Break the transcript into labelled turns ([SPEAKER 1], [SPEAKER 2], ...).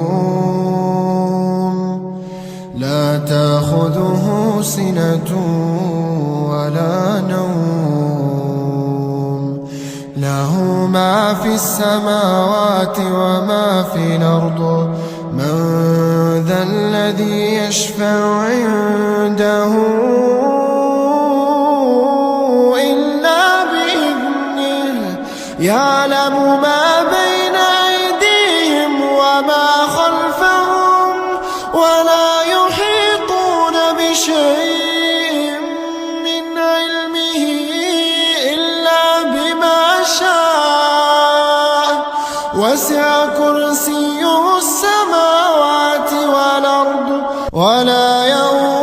[SPEAKER 1] القيوم لا تأخذه سنة ولا نوم له ما في السماوات وما في الأرض من ذا الذي يشفع عنده إلا بإذنه يعلم ما بين أيديهم وما خلفهم ولا يحيطون بشيء من علمه إلا بما شاء وسع كرسيه السماوات والأرض ولا يؤوده